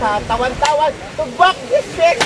sa tawan-tawan. Tugbak district!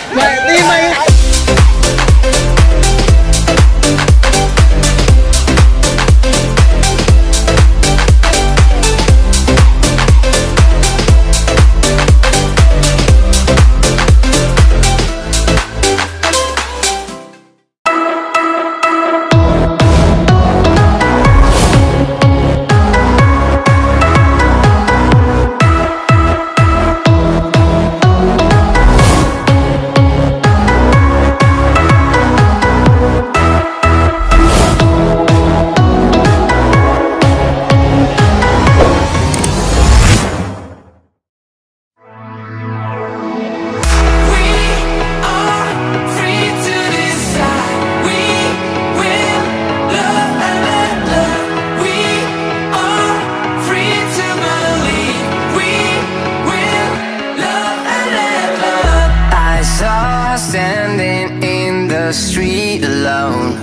Standing in the street alone.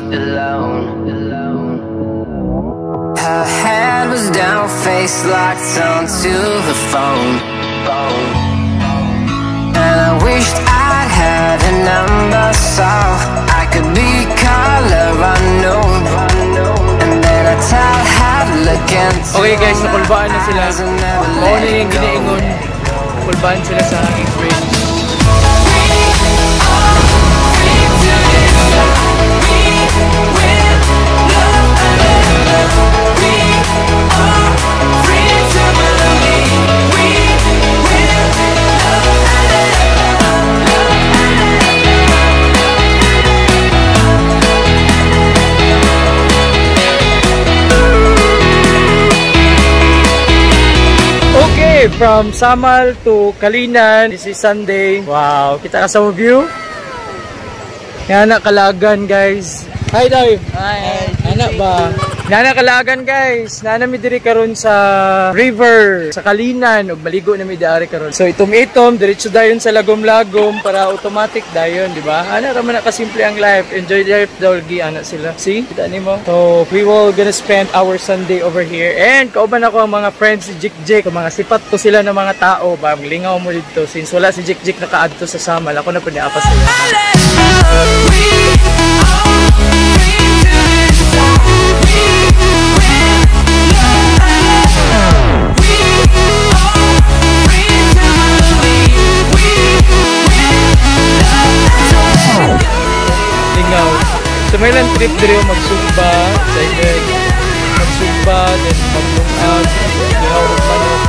Her head was down, face locked onto the phone. And I wished I'd had a number so I could be color unknown. And then I tell her to look into. Okay guys, nakulbaan na sila. Mauna yung giniingon. Nakulbaan sila sa aking friends. Okay, from Samal to Calinan, this is Sunday. Wow, kita ka sa view. Yan na Kalagan guys. Hi Dave. Hi. Anak ba? Nana Kalagan guys. Nana mi diri karon sa river sa Calinan ug maligo na mi diari karon. So itom-itom diretso dayon sa lagom-lagom para automatic dayon, di ba? Ana ra man na kasimple ang life. Enjoy life daw gi ana sila. See? Kita nimo. So we will gonna spend our Sunday over here. And kauban ako ang mga friends si Jik, mga sipat ko sila ng mga tao. Ba lingaw mo dito since wala si Jik nakaadto sa Samal. Ako na pud niapa sila. So may lang trip dito magsugba, magsugba, then maglungag, lihaw ng manok.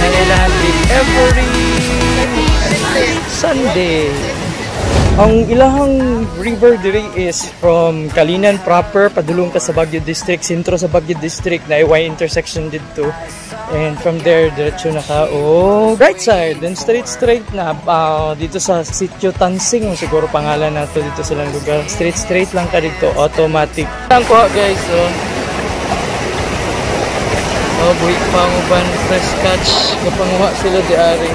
Yan ilang trip every Sunday. Ang ilahang river diri is from Calinan proper, padulong ka sa Baguio District, sentro sa Baguio District, na Y intersection dito. And from there, diretso na ka, right side, then straight na, dito sa Sitio Tansing, siguro pangalan na to dito silang lugar. Straight lang ka dito, automatic. Lang ko guys, buhit panguban, fresh catch, kapanguha sila di ari.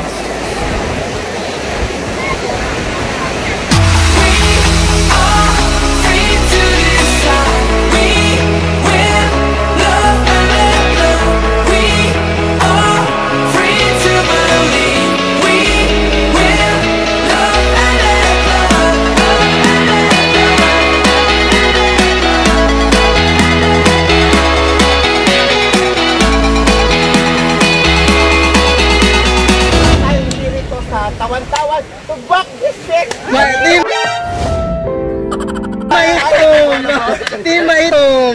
Tawan-tawan, tugbak district! Di maitom!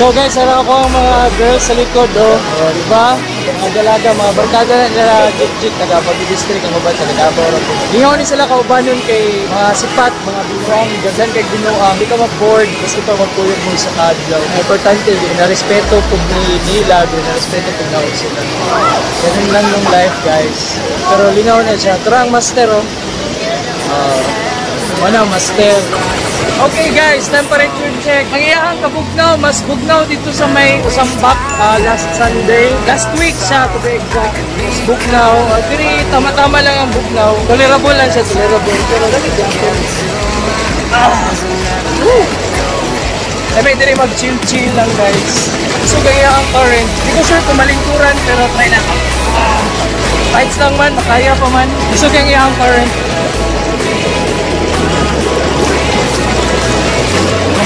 So guys, harap ako ang mga girls sa likod, oh. Oh, diba? Mga dalaga, mga barkada na nila, jit-jit, taga-pag-district, ang babat, taga-Davao. Lingaw ni sila kaubanon kay mga sipat, mga binuang, gagdan kay binuang. Hindi ka mag-board, kasi pa magpuyog mo sa kadlaw. Importante, na-respeto pag nila, na-respeto pag naon sila. Ganun lang yung life, guys. Pero lingaw na siya. Pero ang master, oh. Mana, master. Okay guys, temperature check. Ang iyahang kabugnaw, mas bugnaw dito sa may Usambak last Sunday. Last week siya, to be exact. Mas bugnaw. Pero tama-tama lang ang bugnaw. Tolerable lang siya, tolerable. Pero lagi dyan. Sabi, hindi rin mag-chill-chill lang guys. So gaya ang current. Hindi ko sure kung malingkuran, pero try na. Fights lang man, makaya pa man. So gaya ang current.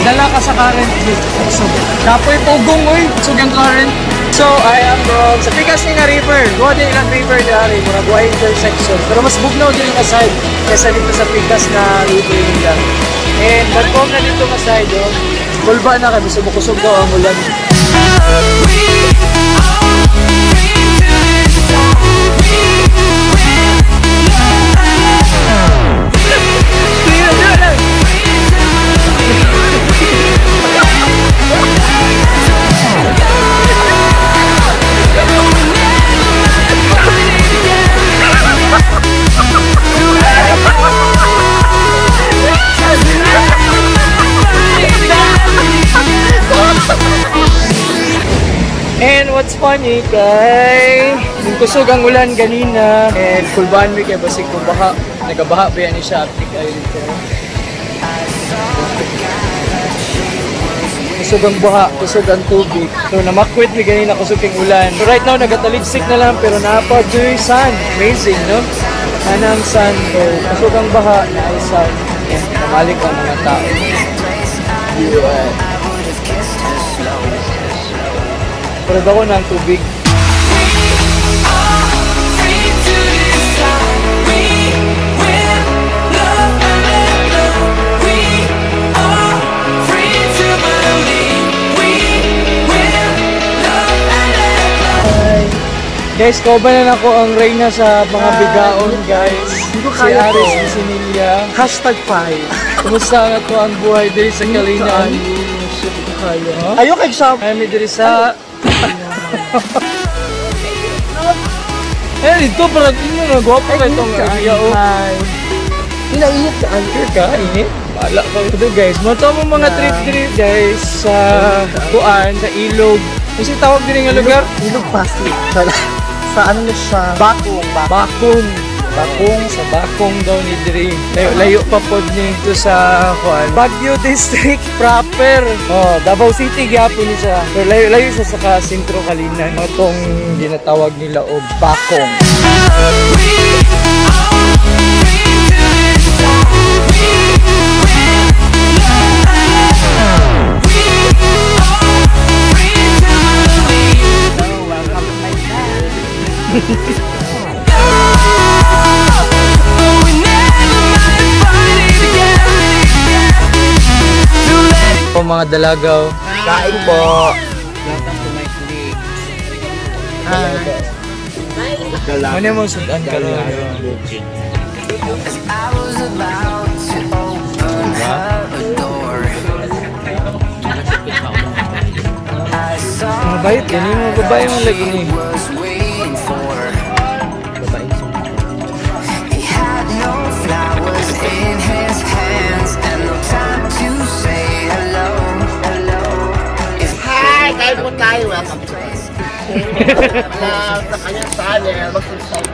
Dala ka sa current so, kapoy pugong oy sugang current. So I am from sa pikas ni nga river. Go din ilang river dari mura buhay intersection. Pero mas bugnaw din ang side kaysa dito sa pikas na river nila. And Bakong na dito nga side oh. Bulba na kami subok-usog daw ang ulan. And what's funny kay yung kusog ang ulan ganina and kulbaan mi kay basig kung baha nagabaha ba yan siya aptik ay dito. Kusog ang baha, kusog ang tubig. So namakwit mi ganina kusog ang ulan. So right now nagataligsik na lang pero napajoy sun. Amazing no? Anang sun so kusog ang baha na ay sun and namalik ang mga tao. Yeah. Pero ako ng tubig. Guys, kaubanan ako ang reyna sa mga bigaon, guys. Si Aris ni Sinilia. #5. Kumusta nga to ang buhay diri sa Calinan? Ayaw kay Sam. Kami diri sa dito parang inyo na gwapo ka itong area o. Inainit ka, anchor ka, init. Bala ka ito guys. Mato mo mga trip guys sa Kuan, sa Ilog. Kasi tawag din nga lugar? Ilog Pasig. Sa ano na siya? Bakong. Bakong, sa Bakong daw ni Dre. Layo pa po nito sa Baguio District proper. Oh, Davao City gyapon ni siya. Pero layo sa sentro Calinan. Itong ginatawag nila o Bakong. Po mga dalagaw. Kain po. Ano mo sudan ka ron? Mabait, ganyan mo babae mo lagi ni. Kain po tayo. Welcome to us. Sa kanyang channel. Mag-subscribe.